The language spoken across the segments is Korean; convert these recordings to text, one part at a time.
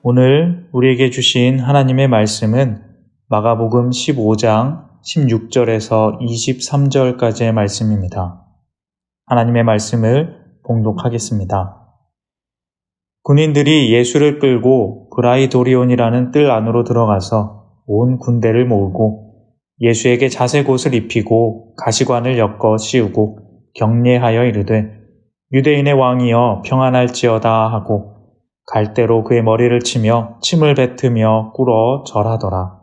오늘 우리에게 주신 하나님의 말씀은 마가복음 15장 16절에서 23절까지의 말씀입니다. 하나님의 말씀을 봉독하겠습니다. 군인들이 예수를 끌고 브라이도리온이라는 뜰 안으로 들어가서 온 군대를 모으고 예수에게 자색 옷을 입히고 가시관을 엮어 씌우고 격려하여 이르되 유대인의 왕이여 평안할지어다 하고 갈대로 그의 머리를 치며 침을 뱉으며 꿇어 절하더라.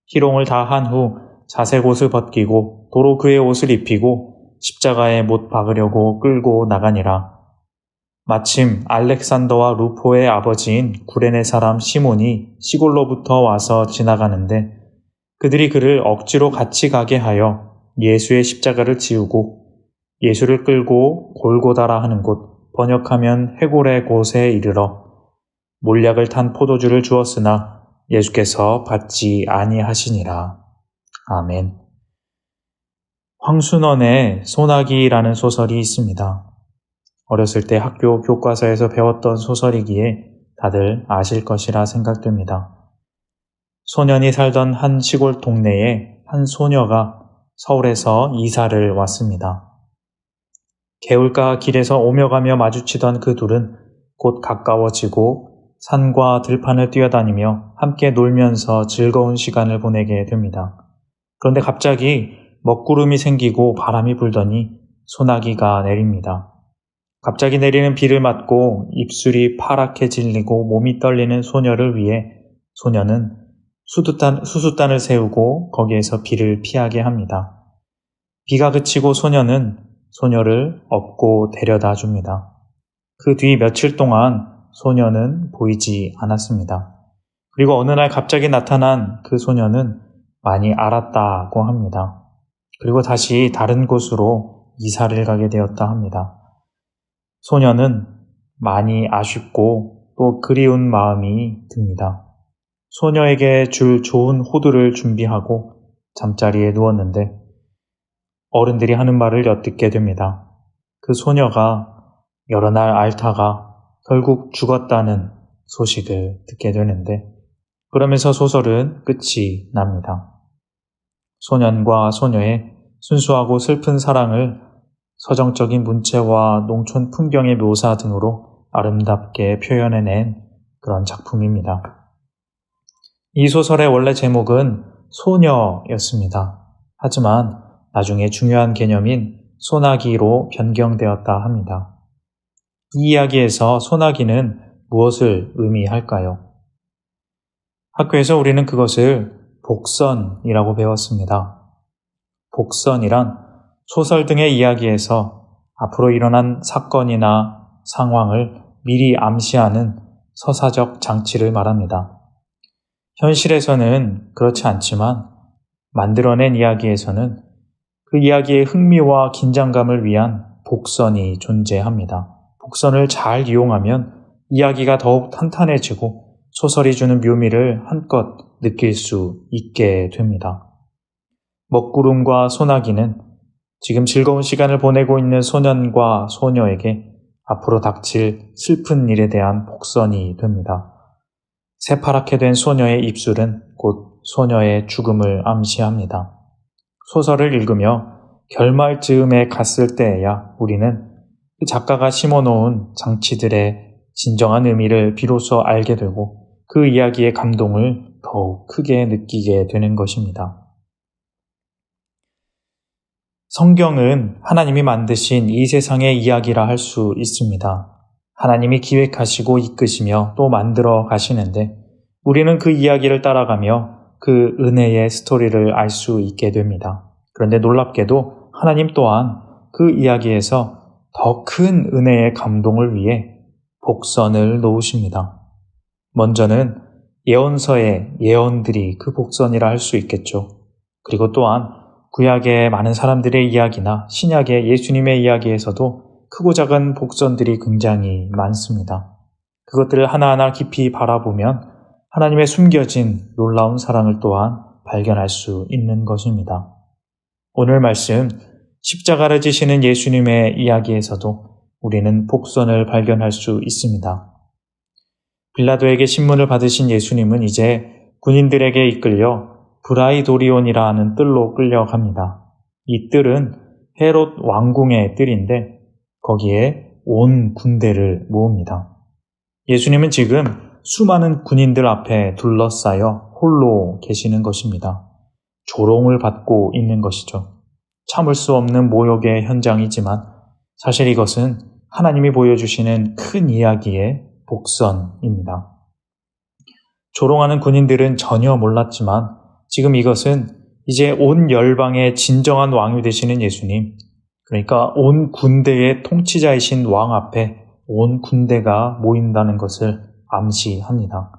희롱을 다 한 후 자색 옷을 벗기고 도로 그의 옷을 입히고 십자가에 못 박으려고 끌고 나가니라. 마침 알렉산더와 루포의 아버지인 구레네 사람 시몬이 시골로부터 와서 지나가는데 그들이 그를 억지로 같이 가게 하여 예수의 십자가를 지우고 예수를 끌고 골고다라 하는 곳, 번역하면 해골의 곳에 이르러 몰약을 탄 포도주를 주었으나 예수께서 받지 아니하시니라. 아멘. 황순원의 소나기라는 소설이 있습니다. 어렸을 때 학교 교과서에서 배웠던 소설이기에 다들 아실 것이라 생각됩니다. 소년이 살던 한 시골 동네에 한 소녀가 서울에서 이사를 왔습니다. 개울가 길에서 오며 가며 마주치던 그 둘은 곧 가까워지고 산과 들판을 뛰어다니며 함께 놀면서 즐거운 시간을 보내게 됩니다. 그런데 갑자기 먹구름이 생기고 바람이 불더니 소나기가 내립니다. 갑자기 내리는 비를 맞고 입술이 파랗게 질리고 몸이 떨리는 소녀를 위해 소녀는 수숫단을 세우고 거기에서 비를 피하게 합니다. 비가 그치고 소녀는 소녀를 업고 데려다 줍니다. 그 뒤 며칠 동안 소녀는 보이지 않았습니다. 그리고 어느 날 갑자기 나타난 그 소녀는 많이 알았다고 합니다. 그리고 다시 다른 곳으로 이사를 가게 되었다 합니다. 소녀는 많이 아쉽고 또 그리운 마음이 듭니다. 소녀에게 줄 좋은 호두를 준비하고 잠자리에 누웠는데 어른들이 하는 말을 엿듣게 됩니다. 그 소녀가 여러 날 앓다가 결국 죽었다는 소식을 듣게 되는데 그러면서 소설은 끝이 납니다. 소년과 소녀의 순수하고 슬픈 사랑을 서정적인 문체와 농촌 풍경의 묘사 등으로 아름답게 표현해낸 그런 작품입니다. 이 소설의 원래 제목은 소녀였습니다. 하지만 나중에 중요한 개념인 소나기로 변경되었다 합니다. 이 이야기에서 소나기는 무엇을 의미할까요? 학교에서 우리는 그것을 복선이라고 배웠습니다. 복선이란 소설 등의 이야기에서 앞으로 일어난 사건이나 상황을 미리 암시하는 서사적 장치를 말합니다. 현실에서는 그렇지 않지만 만들어낸 이야기에서는 그 이야기의 흥미와 긴장감을 위한 복선이 존재합니다. 복선을 잘 이용하면 이야기가 더욱 탄탄해지고 소설이 주는 묘미를 한껏 느낄 수 있게 됩니다. 먹구름과 소나기는 지금 즐거운 시간을 보내고 있는 소년과 소녀에게 앞으로 닥칠 슬픈 일에 대한 복선이 됩니다. 새파랗게 된 소녀의 입술은 곧 소녀의 죽음을 암시합니다. 소설을 읽으며 결말 즈음에 갔을 때에야 우리는 그 작가가 심어놓은 장치들의 진정한 의미를 비로소 알게 되고 그 이야기의 감동을 더욱 크게 느끼게 되는 것입니다. 성경은 하나님이 만드신 이 세상의 이야기라 할 수 있습니다. 하나님이 기획하시고 이끄시며 또 만들어 가시는데 우리는 그 이야기를 따라가며 그 은혜의 스토리를 알 수 있게 됩니다. 그런데 놀랍게도 하나님 또한 그 이야기에서 더 큰 은혜의 감동을 위해 복선을 놓으십니다. 먼저는 예언서의 예언들이 그 복선이라 할 수 있겠죠. 그리고 또한 구약의 많은 사람들의 이야기나 신약의 예수님의 이야기에서도 크고 작은 복선들이 굉장히 많습니다. 그것들을 하나하나 깊이 바라보면 하나님의 숨겨진 놀라운 사랑을 또한 발견할 수 있는 것입니다. 오늘 말씀 십자가를 지시는 예수님의 이야기에서도 우리는 복선을 발견할 수 있습니다. 빌라도에게 신문을 받으신 예수님은 이제 군인들에게 이끌려 브라이도리온이라 하는 뜰로 끌려갑니다. 이 뜰은 헤롯 왕궁의 뜰인데 거기에 온 군대를 모읍니다. 예수님은 지금 수많은 군인들 앞에 둘러싸여 홀로 계시는 것입니다. 조롱을 받고 있는 것이죠. 참을 수 없는 모욕의 현장이지만 사실 이것은 하나님이 보여주시는 큰 이야기의 복선입니다. 조롱하는 군인들은 전혀 몰랐지만 지금 이것은 이제 온 열방의 진정한 왕이 되시는 예수님, 그러니까 온 군대의 통치자이신 왕 앞에 온 군대가 모인다는 것을 암시합니다.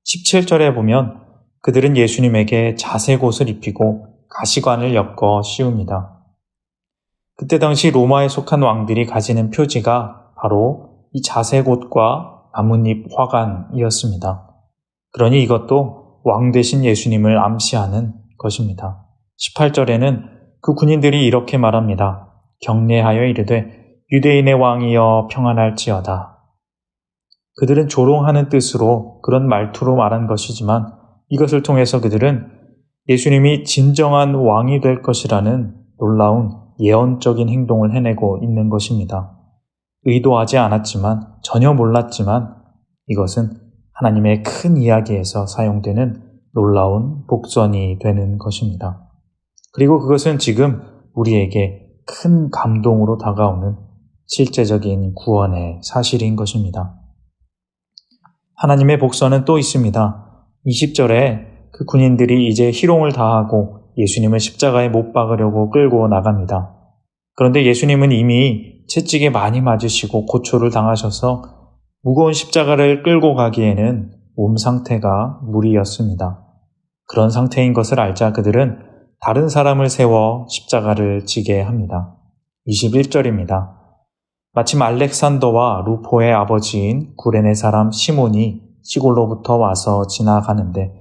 17절에 보면 그들은 예수님에게 자색옷을 입히고 가시관을 엮어 씌웁니다. 그때 당시 로마에 속한 왕들이 가지는 표지가 바로 이 자색옷과 나뭇잎 화관이었습니다. 그러니 이것도 왕 되신 예수님을 암시하는 것입니다. 18절에는 그 군인들이 이렇게 말합니다. 경례하여 이르되 유대인의 왕이여 평안할지어다. 그들은 조롱하는 뜻으로 그런 말투로 말한 것이지만 이것을 통해서 그들은 예수님이 진정한 왕이 될 것이라는 놀라운 예언적인 행동을 해내고 있는 것입니다. 의도하지 않았지만 전혀 몰랐지만 이것은 하나님의 큰 이야기에서 사용되는 놀라운 복선이 되는 것입니다. 그리고 그것은 지금 우리에게 큰 감동으로 다가오는 실제적인 구원의 사실인 것입니다. 하나님의 복선은 또 있습니다. 20절에 그 군인들이 이제 희롱을 다하고 예수님을 십자가에 못 박으려고 끌고 나갑니다. 그런데 예수님은 이미 채찍에 많이 맞으시고 고초를 당하셔서 무거운 십자가를 끌고 가기에는 몸 상태가 무리였습니다. 그런 상태인 것을 알자 그들은 다른 사람을 세워 십자가를 지게 합니다. 21절입니다. 마침 알렉산더와 루포의 아버지인 구레네 사람 시몬이 시골로부터 와서 지나가는데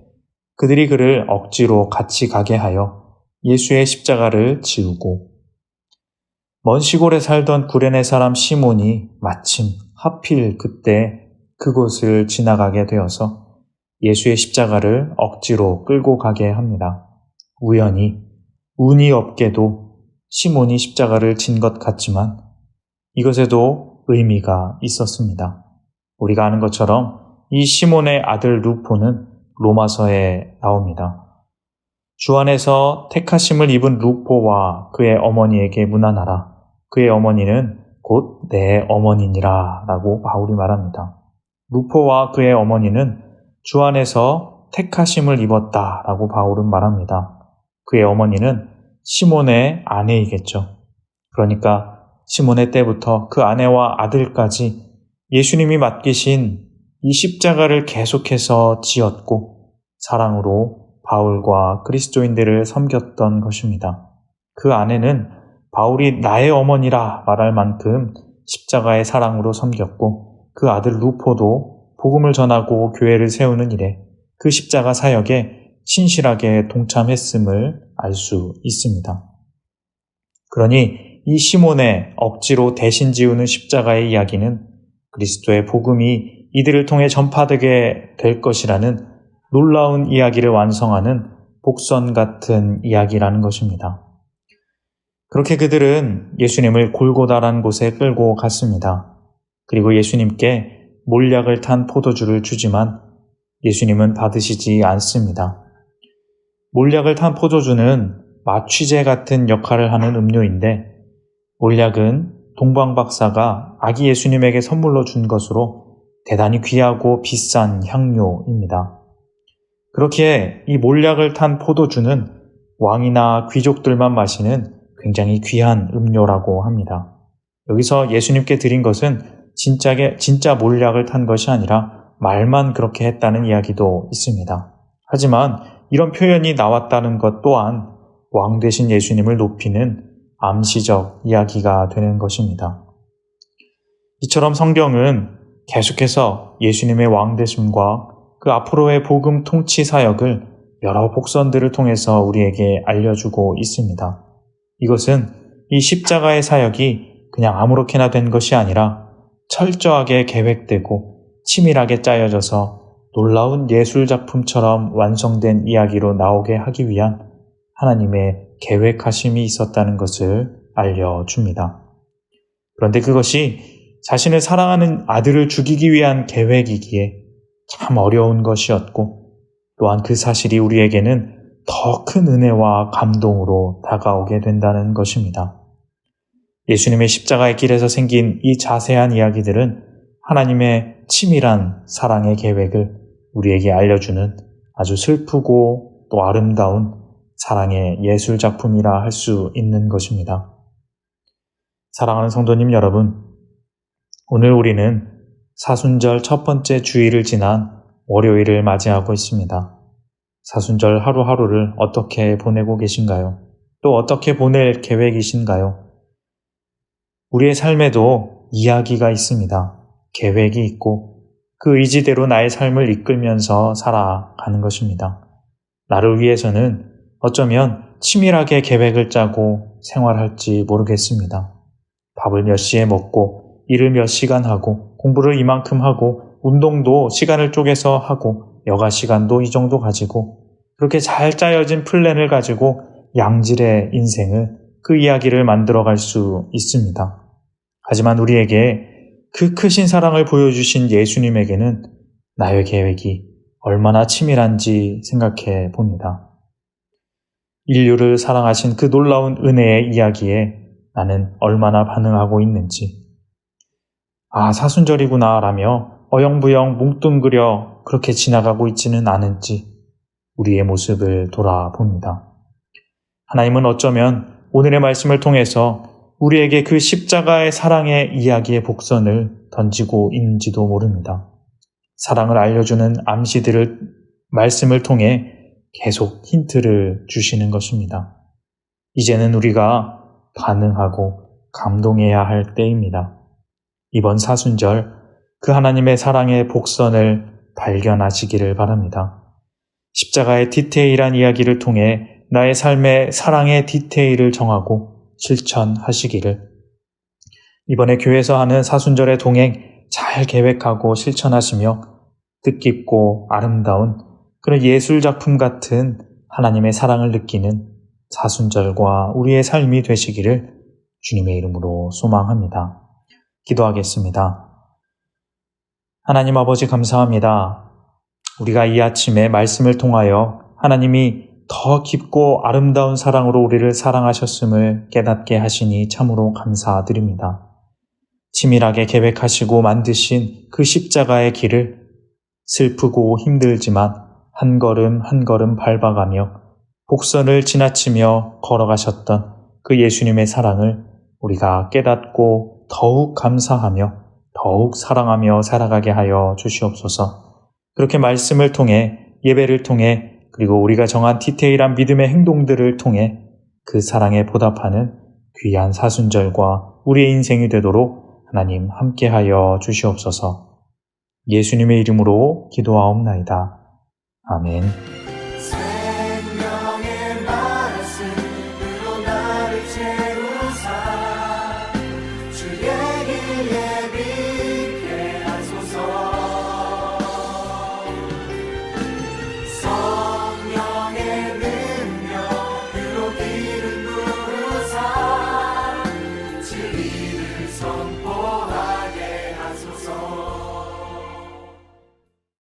그들이 그를 억지로 같이 가게 하여 예수의 십자가를 지우고 먼 시골에 살던 구레네 사람 시몬이 마침 하필 그때 그곳을 지나가게 되어서 예수의 십자가를 억지로 끌고 가게 합니다. 우연히 운이 없게도 시몬이 십자가를 진 것 같지만 이것에도 의미가 있었습니다. 우리가 아는 것처럼 이 시몬의 아들 루포는 로마서에 나옵니다. 주 안에서 택하심을 입은 루포와 그의 어머니에게 문안하라. 그의 어머니는 곧 내 어머니니라 라고 바울이 말합니다. 루포와 그의 어머니는 주 안에서 택하심을 입었다 라고 바울은 말합니다. 그의 어머니는 시몬의 아내이겠죠. 그러니까 시몬의 때부터 그 아내와 아들까지 예수님이 맡기신 이 십자가를 계속해서 지었고 사랑으로 바울과 그리스도인들을 섬겼던 것입니다. 그 아내는 바울이 나의 어머니라 말할 만큼 십자가의 사랑으로 섬겼고 그 아들 루포도 복음을 전하고 교회를 세우는 일에 그 십자가 사역에 신실하게 동참했음을 알 수 있습니다. 그러니 이 시몬의 억지로 대신 지우는 십자가의 이야기는 그리스도의 복음이 이들을 통해 전파되게 될 것이라는 놀라운 이야기를 완성하는 복선 같은 이야기라는 것입니다. 그렇게 그들은 예수님을 골고다라는 곳에 끌고 갔습니다. 그리고 예수님께 몰약을 탄 포도주를 주지만 예수님은 받으시지 않습니다. 몰약을 탄 포도주는 마취제 같은 역할을 하는 음료인데 몰약은 동방박사가 아기 예수님에게 선물로 준 것으로 대단히 귀하고 비싼 향료입니다. 그렇기에 이 몰약을 탄 포도주는 왕이나 귀족들만 마시는 굉장히 귀한 음료라고 합니다. 여기서 예수님께 드린 것은 진짜 몰약을 탄 것이 아니라 말만 그렇게 했다는 이야기도 있습니다. 하지만 이런 표현이 나왔다는 것 또한 왕 되신 예수님을 높이는 암시적 이야기가 되는 것입니다. 이처럼 성경은 계속해서 예수님의 왕 되심과 그 앞으로의 복음 통치 사역을 여러 복선들을 통해서 우리에게 알려주고 있습니다. 이것은 이 십자가의 사역이 그냥 아무렇게나 된 것이 아니라 철저하게 계획되고 치밀하게 짜여져서 놀라운 예술작품처럼 완성된 이야기로 나오게 하기 위한 하나님의 계획하심이 있었다는 것을 알려줍니다. 그런데 그것이 자신을 사랑하는 아들을 죽이기 위한 계획이기에 참 어려운 것이었고, 또한 그 사실이 우리에게는 더 큰 은혜와 감동으로 다가오게 된다는 것입니다. 예수님의 십자가의 길에서 생긴 이 자세한 이야기들은 하나님의 치밀한 사랑의 계획을 우리에게 알려주는 아주 슬프고 또 아름다운 사랑의 예술작품이라 할 수 있는 것입니다. 사랑하는 성도님 여러분, 오늘 우리는 사순절 첫 번째 주일을 지난 월요일을 맞이하고 있습니다. 사순절 하루하루를 어떻게 보내고 계신가요? 또 어떻게 보낼 계획이신가요? 우리의 삶에도 이야기가 있습니다. 계획이 있고 그 의지대로 나의 삶을 이끌면서 살아가는 것입니다. 나를 위해서는 어쩌면 치밀하게 계획을 짜고 생활할지 모르겠습니다. 밥을 몇 시에 먹고 일을 몇 시간 하고 공부를 이만큼 하고 운동도 시간을 쪼개서 하고 여가 시간도 이 정도 가지고 그렇게 잘 짜여진 플랜을 가지고 양질의 인생을 그 이야기를 만들어갈 수 있습니다. 하지만 우리에게 그 크신 사랑을 보여주신 예수님에게는 나의 계획이 얼마나 치밀한지 생각해 봅니다. 인류를 사랑하신 그 놀라운 은혜의 이야기에 나는 얼마나 반응하고 있는지, 사순절이구나 라며 어영부영 뭉뚱그려 그렇게 지나가고 있지는 않은지 우리의 모습을 돌아봅니다. 하나님은 어쩌면 오늘의 말씀을 통해서 우리에게 그 십자가의 사랑의 이야기의 복선을 던지고 있는지도 모릅니다. 사랑을 알려주는 암시들을 말씀을 통해 계속 힌트를 주시는 것입니다. 이제는 우리가 반응하고 감동해야 할 때입니다. 이번 사순절 그 하나님의 사랑의 복선을 발견하시기를 바랍니다. 십자가의 디테일한 이야기를 통해 나의 삶의 사랑의 디테일을 정하고 실천하시기를, 이번에 교회에서 하는 사순절의 동행 잘 계획하고 실천하시며 뜻깊고 아름다운 그런 예술작품 같은 하나님의 사랑을 느끼는 사순절과 우리의 삶이 되시기를 주님의 이름으로 소망합니다. 기도하겠습니다. 하나님 아버지 감사합니다. 우리가 이 아침에 말씀을 통하여 하나님이 더 깊고 아름다운 사랑으로 우리를 사랑하셨음을 깨닫게 하시니 참으로 감사드립니다. 치밀하게 계획하시고 만드신 그 십자가의 길을 슬프고 힘들지만 한 걸음 한 걸음 밟아가며 복선을 지나치며 걸어가셨던 그 예수님의 사랑을 우리가 깨닫고 더욱 감사하며 더욱 사랑하며 살아가게 하여 주시옵소서. 그렇게 말씀을 통해, 예배를 통해, 그리고 우리가 정한 디테일한 믿음의 행동들을 통해 그 사랑에 보답하는 귀한 사순절과 우리의 인생이 되도록 하나님 함께하여 주시옵소서. 예수님의 이름으로 기도하옵나이다. 아멘.